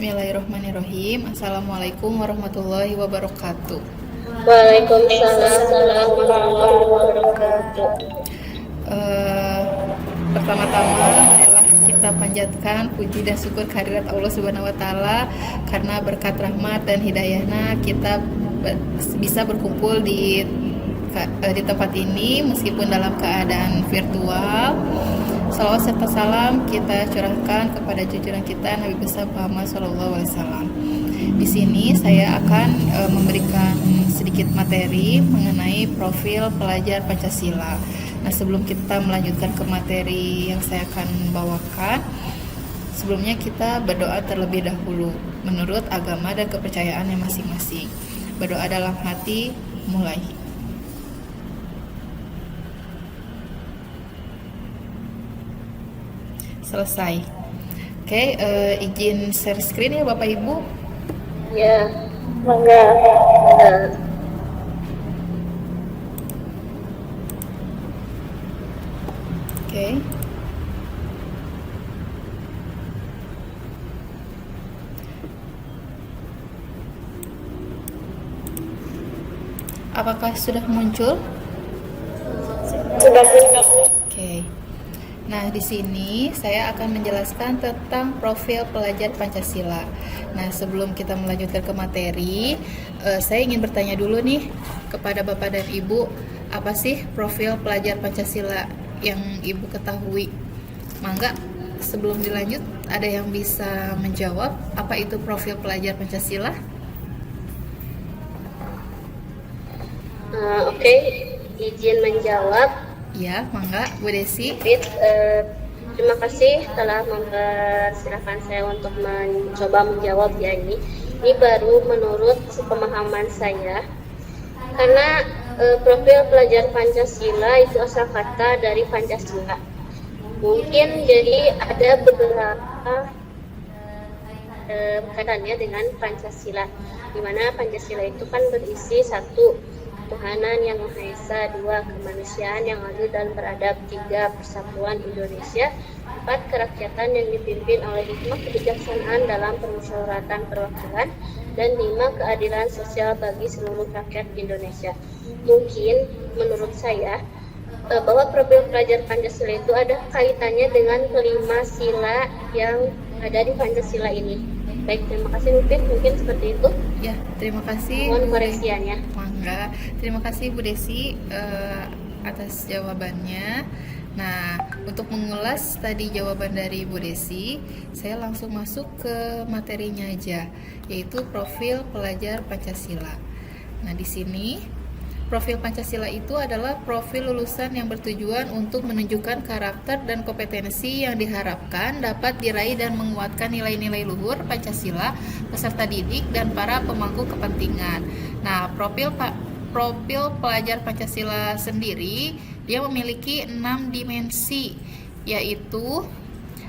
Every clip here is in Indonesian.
Bismillahirrahmanirrahim. Assalamualaikum warahmatullahi wabarakatuh. Waalaikumsalam warahmatullahi wabarakatuh. Pertama-tama marilah kita panjatkan puji dan syukur kehadirat Allah Subhanahu wa taala karena berkat rahmat dan hidayahnya kita bisa berkumpul di tempat ini meskipun dalam keadaan virtual. Salawat serta salam kita curahkan kepada junjungan kita Nabi besar Muhammad SAW. Di sini saya akan memberikan sedikit materi mengenai profil pelajar Pancasila. Nah, sebelum kita melanjutkan ke materi yang saya akan bawakan, sebelumnya kita berdoa terlebih dahulu menurut agama dan kepercayaannya masing-masing. Berdoa dalam hati, mulai. Selesai. Oke, izin share screen ya Bapak Ibu. Ya, mangga. Oke. Apakah sudah muncul? Sudah. Oke. Nah, di sini saya akan menjelaskan tentang profil pelajar Pancasila. Nah, sebelum kita melanjutkan ke materi, saya ingin bertanya dulu nih kepada Bapak dan Ibu, apa sih profil pelajar Pancasila yang Ibu ketahui? Mangga, sebelum dilanjut, ada yang bisa menjawab apa itu profil pelajar Pancasila? Oke, izin menjawab. Ya, mangga, Bu Desi. Terima kasih telah mempersilahkan saya untuk mencoba menjawab ya ini. Ini baru menurut sepemahaman saya. Karena profil pelajar Pancasila itu asal kata dari Pancasila. Mungkin jadi ada beberapa kaitannya dengan Pancasila, di mana Pancasila itu kan berisi satu, ketuhanan yang Maha Esa, 2, kemanusiaan yang adil dan beradab, 3, persatuan Indonesia, 4, kerakyatan yang dipimpin oleh hikmah kebijaksanaan dalam permusyawaratan perwakilan, dan 5, keadilan sosial bagi seluruh rakyat Indonesia. Mungkin menurut saya bahwa profil pelajar Pancasila itu ada kaitannya dengan kelima sila yang ada di Pancasila ini. Baik, terima kasih mungkin seperti itu. Ya, terima kasih. Mohon koreksiannya. Mangga, terima kasih Bu Desi atas jawabannya. Nah, untuk mengulas tadi jawaban dari Bu Desi, saya langsung masuk ke materinya aja, yaitu profil pelajar Pancasila. Nah, di sini profil Pancasila itu adalah profil lulusan yang bertujuan untuk menunjukkan karakter dan kompetensi yang diharapkan dapat diraih dan menguatkan nilai-nilai luhur Pancasila, peserta didik, dan para pemangku kepentingan. Nah, profil pelajar Pancasila sendiri, dia memiliki 6 dimensi, yaitu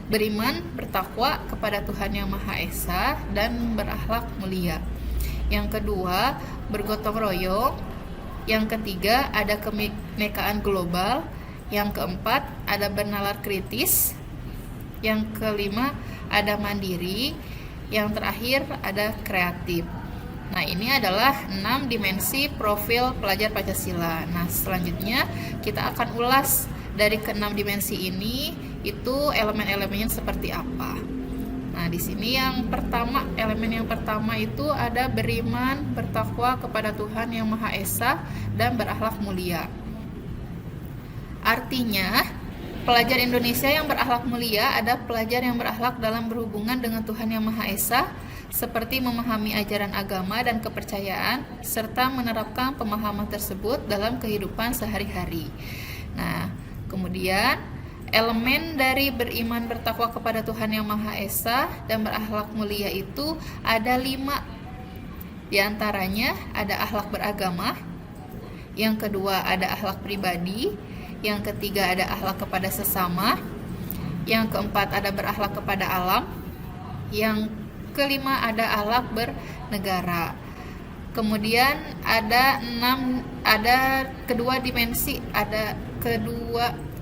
beriman, bertakwa kepada Tuhan Yang Maha Esa, dan berakhlak mulia. Yang kedua, bergotong royong. Yang ketiga, ada kebinekaan global. Yang keempat, ada bernalar kritis. Yang kelima, ada mandiri. Yang terakhir, ada kreatif. Nah, ini adalah 6 dimensi profil pelajar Pancasila. Nah, selanjutnya kita akan ulas dari ke-6 dimensi ini, itu elemen-elemennya seperti apa. Nah, di sini elemen yang pertama itu ada beriman, bertakwa kepada Tuhan Yang Maha Esa, dan berakhlak mulia. Artinya, pelajar Indonesia yang berakhlak mulia ada pelajar yang berakhlak dalam berhubungan dengan Tuhan Yang Maha Esa, seperti memahami ajaran agama dan kepercayaan, serta menerapkan pemahaman tersebut dalam kehidupan sehari-hari. Nah, kemudian elemen dari beriman, bertakwa kepada Tuhan Yang Maha Esa, dan berakhlak mulia itu ada 5. Di antaranya ada akhlak beragama, yang kedua ada akhlak pribadi, yang ketiga ada akhlak kepada sesama, yang keempat ada berakhlak kepada alam, yang kelima ada akhlak bernegara. Kemudian ada kedua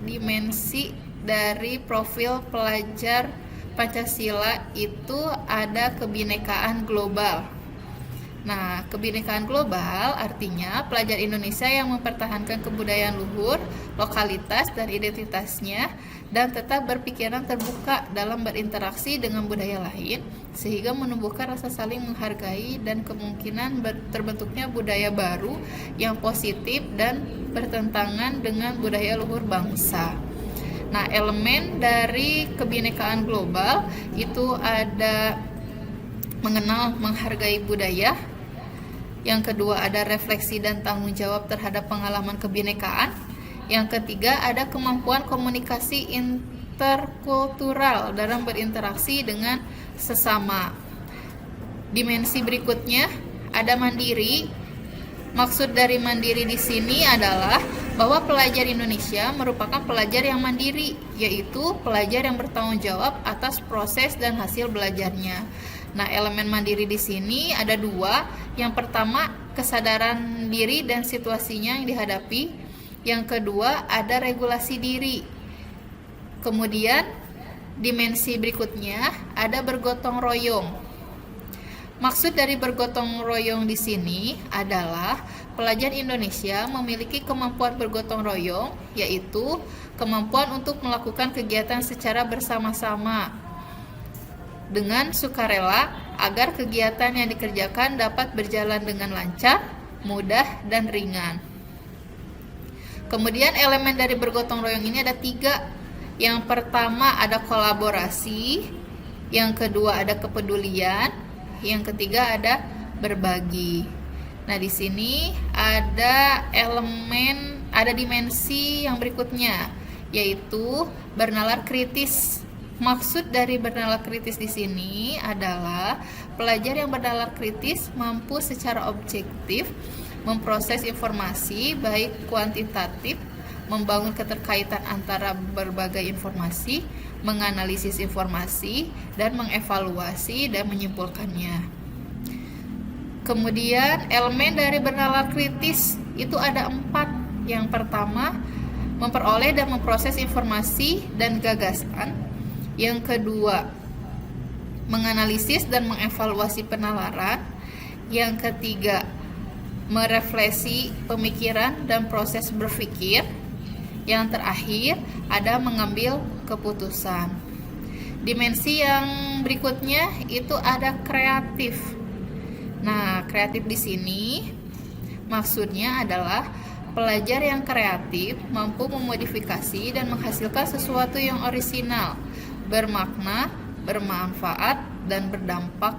dimensi dari profil pelajar Pancasila itu ada kebinekaan global. Nah, kebinekaan global artinya pelajar Indonesia yang mempertahankan kebudayaan luhur, lokalitas, dan identitasnya, dan tetap berpikiran terbuka dalam berinteraksi dengan budaya lain, sehingga menumbuhkan rasa saling menghargai dan kemungkinan terbentuknya budaya baru yang positif dan bertentangan dengan budaya luhur bangsa. Nah, elemen dari kebinekaan global itu ada mengenal, menghargai budaya. Yang kedua ada refleksi dan tanggung jawab terhadap pengalaman kebinekaan. Yang ketiga ada kemampuan komunikasi interkultural dalam berinteraksi dengan sesama. Dimensi berikutnya ada mandiri. Maksud dari mandiri di sini adalah bahwa pelajar Indonesia merupakan pelajar yang mandiri, yaitu pelajar yang bertanggung jawab atas proses dan hasil belajarnya. Nah, elemen mandiri di sini ada dua. Yang pertama, kesadaran diri dan situasinya yang dihadapi. Yang kedua, ada regulasi diri. Kemudian, dimensi berikutnya ada bergotong royong. Maksud dari bergotong royong di sini adalah pelajar Indonesia memiliki kemampuan bergotong royong, yaitu kemampuan untuk melakukan kegiatan secara bersama-sama dengan sukarela agar kegiatan yang dikerjakan dapat berjalan dengan lancar, mudah, dan ringan. Kemudian elemen dari bergotong royong ini ada 3. Yang pertama ada kolaborasi, yang kedua ada kepedulian, yang ketiga ada berbagi. Nah, di sini ada dimensi yang berikutnya, yaitu bernalar kritis. Maksud dari bernalar kritis di sini adalah pelajar yang bernalar kritis mampu secara objektif memproses informasi baik kuantitatif, membangun keterkaitan antara berbagai informasi, menganalisis informasi, dan mengevaluasi dan menyimpulkannya. Kemudian elemen dari bernalar kritis itu ada 4. Yang pertama, memperoleh dan memproses informasi dan gagasan. Yang kedua, menganalisis dan mengevaluasi penalaran. Yang ketiga, merefleksi pemikiran dan proses berpikir. Yang terakhir, ada mengambil keputusan. Dimensi yang berikutnya itu ada kreatif. Nah, kreatif di sini maksudnya adalah pelajar yang kreatif mampu memodifikasi dan menghasilkan sesuatu yang orisinal, bermakna, bermanfaat, dan berdampak.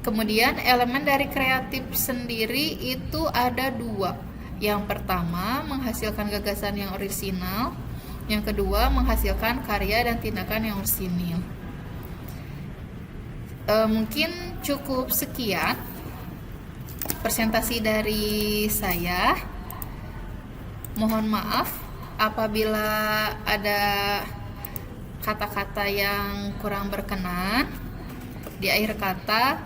Kemudian elemen dari kreatif sendiri itu ada 2. Yang pertama, menghasilkan gagasan yang orisinal. Yang kedua, menghasilkan karya dan tindakan yang orisinil. Mungkin cukup sekian presentasi dari saya. Mohon maaf apabila ada kata-kata yang kurang berkenan. Di akhir kata,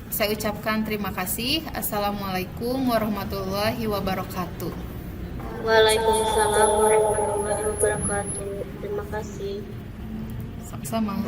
saya ucapkan terima kasih. Assalamualaikum warahmatullahi wabarakatuh. Waalaikumsalam warahmatullahi wabarakatuh. Terima kasih. Sama-sama.